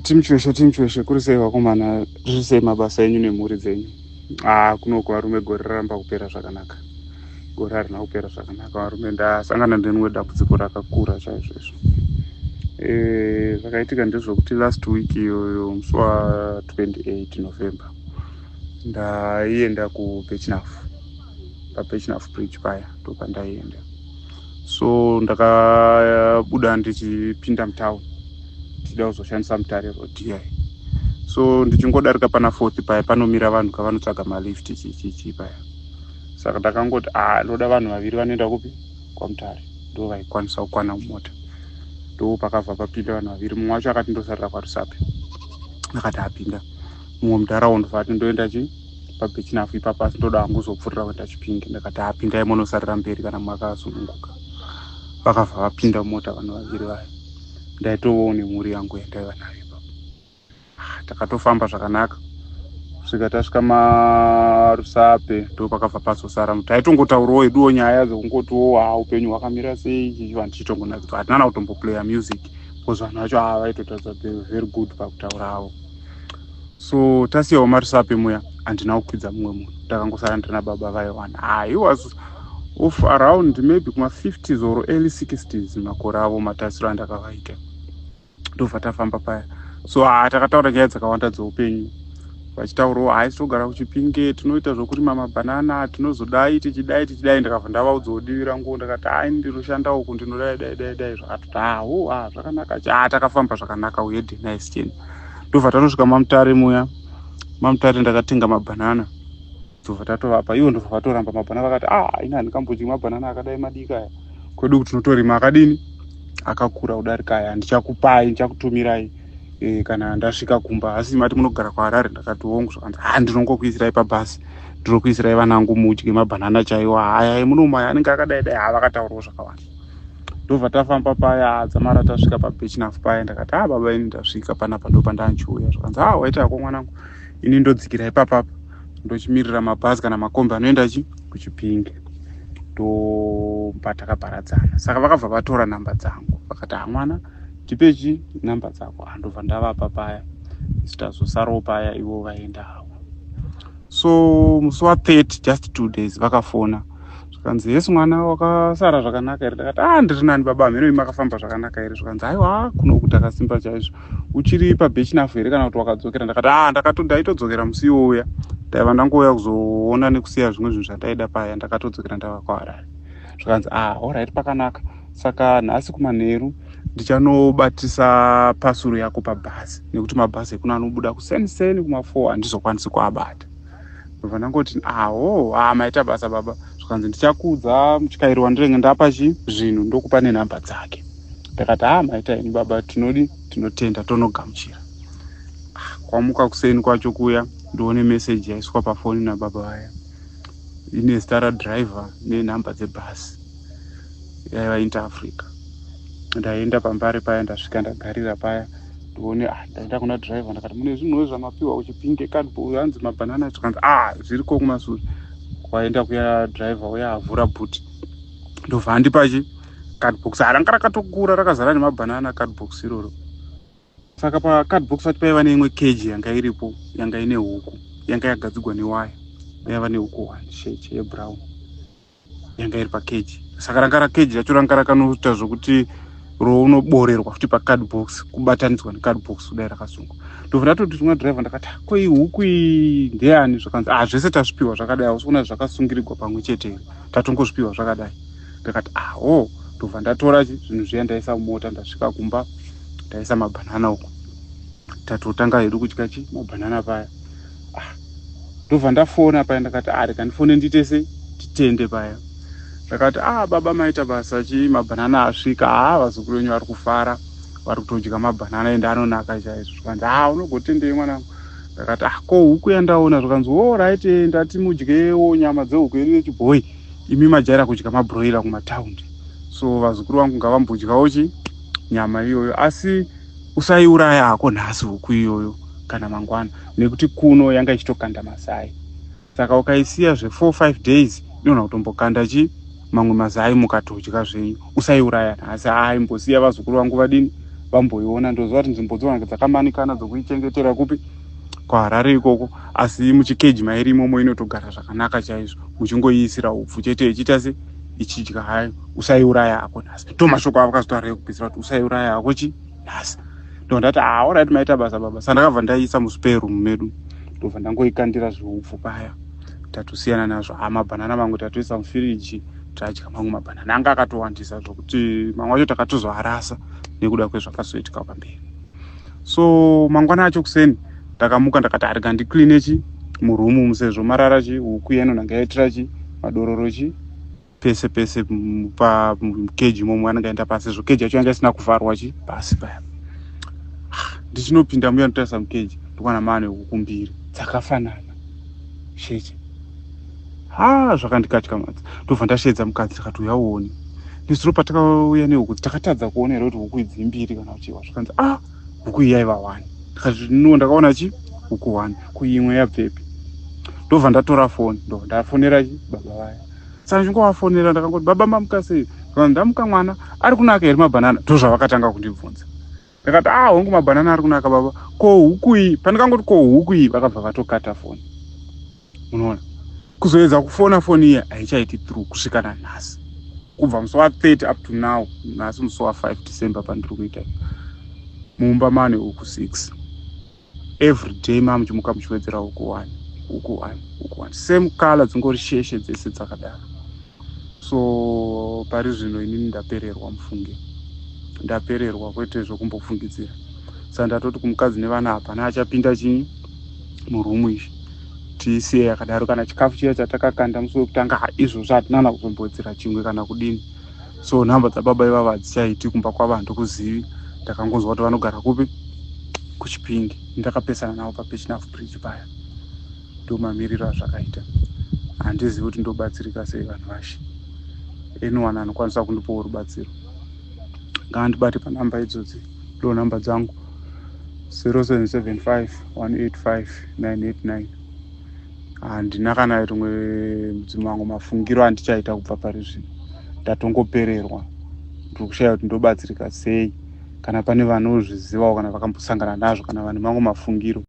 Timu kuri sei vakomana, riri sei mabasa enyu nemhuri dzenyu? Kunoku varume gore raramba kupera zvakanaka. Gore harina kupera zvakanaka varume, ndasangana nerimwe dambudziko rakakura chaizvo izvo. Zvakaitika ndezvokuti last week iyoyo musi wa28 November ndaienda kuBechnaf, paBechnaf bridge paya ndopandaienda. So ndakabuda ndichipinda mutown tichida kuzoshandisa mutare rodhiyai. So ndichingodarika pana 4th paya panomira vanhu kavanotsvaga malift chichi paya. Saka ndakangoti ndoda vanhu vaviri vanoenda kupi kwamutare, ndo vaikwanisa kukwana mumota. Ndo pakabva papinda vanhu vaviri, mumwe wacho akati ndosarira kwaRusape. Akati apinda mumwe muntaraunda fati ndoenda paBechnaf ipapo, asi ndoda kuzopfuurira kuenda Chipinge. Ndakati apindai munosarira mberi kana mwakasununguka. Vakabva vapinda mumota vanhu vaviri vaya. Ndaitovawo nemhuri yangu yandaiva nayo ipapo. Takatofamba zvakanaka kusvika tasvika maRusape, ndo pakabva pazosara taitongotaurawo eduwo nyaya dzekungotiwo upenyu hwakamira sei ichi vanhu tichitongonakidzwa. Hatina kutomboplaya music because vanhu vacho vaitotaridza very good pakutaura havo. So tasiyawo maRusape muya, handina kukwidza mumwe munhu, takangosara ndina baba vaiwana. He was of around maybe kuma50s or early 60s makore avo matasiro andakavaita. Ndobva tafamba paya. So takataura nyaya dzakawanda dzeupenyu, vachitaurawo togara kuChipinge, tinoita zvokurima mabhanana, tinozodai tichidai. Ndakabva ndavaudzawo divi rangu, ndakati ndinoshandawo uku, ndinodai dai zvakati zvakanaka. Takafamba zvakanaka, we had a nice journey. Ndobva tanosvika mamutare muya. Mamutare ndakatenga mabhanana, ndobva tatovapa ivo, ndobva vatoramba mabhanana. Vakati ina handikambodyi mabhanana akadai madiki aya, kwedu kuti tinotorima akadini akakura kudarika aya, ndichakupai, ndichakutumirai kana ndasvika kumba. Asi mati munogara kuHarare? Ndakati hongu. Zvakanzi ndinongokuisirai pabhasi, ndinokuisirai vanangu mudye mabhanana chaiwo. Munomaya anenge akadai dai. Vakataurawo zvakawanda. Ndobva tafamba paya, dzamara tasvika paBechnaf paya. Ndakati baba ini ndasvika panapa, ndo pandanchiuya. Zvakanzi waita hako mwanangu, ini ndodzikira ipapapa ndochimirira mabhazi kana makombi anoenda kuChipinge. Ndobva takaparadzana. Saka vakabva vatora namba dzangu, vakati mwana tipechi namba dzako. Ndobva ndavapa paya, tazosarawo paya, ivo vaenda havo. So musi wa30, just 2 days, vakafona zvakanzi Yesu mwana wakasara zvakanaka here? Ndakati ndiri nani baba, mheno makafamba zvakanaka here? Zvakanzi aiwa kunoku takasimba chaizvo. Uchiri paBechnaf here kana kuti wakadzokera? Ndakati ndaitodzokera musi iwoya, ndaiva ndangouya kuzoona nekusiya zvimwe zvinhu zvandaida paya, ndakatodzokera ndava kuHarare. Zvakanzi alright, pakanaka. Saka nhasi kumanheru ndichanobatisa pasuru yako pabhazi, nekuti mabhazi ekuno anobuda kuseni kuma4 handizokwanisi kuabata. Ndobva ndangoti maita basa baba. Zvakanzi ndichakudza mutyairi wandirenga ndapa zvinhu, ndokupa nenhamba dzake. Ndakati maita ini baba, tinotenda, tonogamuchira. Kwamuka kuseni kwacho kuya, ndoone meseji yaiswa pafoni nababa vaya, ine zita radhiraivha nenhamba dzebhasi yaiva Interafrica. Ndaenda pambare paya, ndasvika ndagarira paya, ndoone ndaenda kuna dhiraivha. Ndakati mune zvinhuwo zvamapiwa kuChipinge, kadhibhokisi, hanzi mabhanana. Zvakanzi zviriko kumasure. Kwaenda kuya dhiraivha uya avhura bhuti, ndobva andipa kadhibhokisi ranga rakatokura rakazara nemabhanana kadhibhokisi iroro. Saka pakadhibhokisi pacho paiva neimwe keji yanga iripo, yanga ine huku, yanga yagadzigwa newaya, yaiva nehuku 1 sheche yebrown yanga iri pakeji. Saka ranga keji racho ranga rakanoita zvokuti unoborerwa futi pakadhibhokisi, kubatanidzwa nekadhibhokisi kudai rakasungwa. Ndobva ndatoti kuna dhiraivha, ndakati ko iyi huku iyi ndeyani? Zvakanzi zvese tazvipiwa zvakadai, hausiona zvakasungirirwa pamwe chete, tatongozvipiwa zvakadai. Ndakati ndobva ndatora zvinhu zviya ndaisa mumota, ndasvika kumba ndaisa mabhanana uko, tatotanga hedu kudya mabhanana paya. Ndobva ndafona paya, ndakati reka ndifone nditese titende paya. Ndakati baba maita basa, mabhanana asvika. Vazukuru venyu vari kufara, vari kutodya mabhanana ende anonaka chaizvo. Zvakanzi unogotendei mwanangu? Ndakati ko huku yandaona. Zvakanzi right, ndati mudyewo nyama dzehuku yedu yechibhoyi, imi majaira kudya mabhuroira kumataundi. So vazukuru vangu ngavambodyawo nyama iyoyo, asi usaiuraya hako nhasi huku iyoyo kana mangwana, nekuti kuno yanga ichitokanda masai. Saka ukaisiya 4-5 days inogona kutombokanda mamwe mazai mukatodya zvenyu. Usaiuraya nhasi. Imbosiya vazukuru vangu vadini vamboiona. Ndoziva kuti nzvimbo dzona dzakamanikana dzokuichengetera kupi kwaHarare ikoko, asi muchikeji mairimomo inotogara zvakanaka chaizvo, muchingoiisira upfu chete ichiita se ichidya hayo. Usaiuraya hako nhasi. Mashoko avo akazotaura ekupedzisira kuti usaiuraya hako nhasi. Ndondati alright maita basa baba. Sandakabva ndaiisa muspare room medu, ndobva ndangoikandira zviupfu paya, tatosiyana nazvo. Mabhanana mamwe tatoisa mufiriji, tadya mamwe mabhanana anga akatowandisa zvokuti mamwe acho takatozoarasa nekuda kwezvakazoitika pamberi. So mangwana acho kuseni ndakamuka ndakati ndikline murumu sezvo marara huku yeno nanga yaitira madororo pese pese pamukeji momwe anenge aenda pasi, sezvo keji yacho yanga isina kuvharwa pasi paya. Ndichinopinda muya notarisa mukeji ndokwana mane huku mbiri dzakafanana sheche. Zvakandikatyamadza. Ndobva ndasvedza mukadzi ndikati uyauoni. Ndizuro patakauya nehuku takatadza kuona here kuti huku idzi mbiri kana uchiwa. Zvakanzi huku iyi yaiva 1. Ndikati ndakaona huku 1 kuimwe yabvepi. Ndobva ndatora foni ndafonera baba vaya. Saka ndichingovafonera ndakangoti baba mamuka sei? Ndamuka mwana ari kunaka here mabhanana? Ndozvavakatanga kundibvunza. Ndakati hongu mabhanana ari kunaka baba. Ko huku iyi, pandakangoti ko huku iyi, vakabva vatokata foni. Unoona? Kuzoedza kufona foni iyi haichaiti through kusvika nanhasi. Kubva musi wa30 up to now, nhasi musi wa5 December pandiri kuita. Mumba mane huku 6. Every day muchimuka muchiwedzera huku 1, huku 1, huku 1. Same color, dzingori sheshe dzese dzakadaro. So pari zvino inini ndapererwa mufunge. Ndapererwa kwete zvokumbofungidzira. Saka ndatoti kumukadzi nevana hapana achapinda murumu izvi. Tisiye yakadaro, kana chikafu chiya chatakakanda musi wekutanga izvozvo hatinana kuzombodzera chimwe kana kudini. So nhamba dzababa ivava hadzichaiti kumba kwavo handikuzivi. Ndakangonzwa kuti vanogara kupi? Kuchipinge. Ndakapesana navo paPechinafu Bridge paya. Ndomamiriro azvakaita. Handizivi kuti ndobatsirika sei vanhu vashe. Anyone anokwanisa kundipawo rubatsiro ngandibate panhamba idzodzi. Ndo nhamba dzangu 0775 185 989. Handina kana rimwe dzimwe mafungiro andichaita kubva pari zvino. Ndatongopererwa. Ndiri kushaya kuti ndobatsirika sei, kana pane vanozvizivawo kana vakambosangana nazvo, kana vane mamwe mafungiro.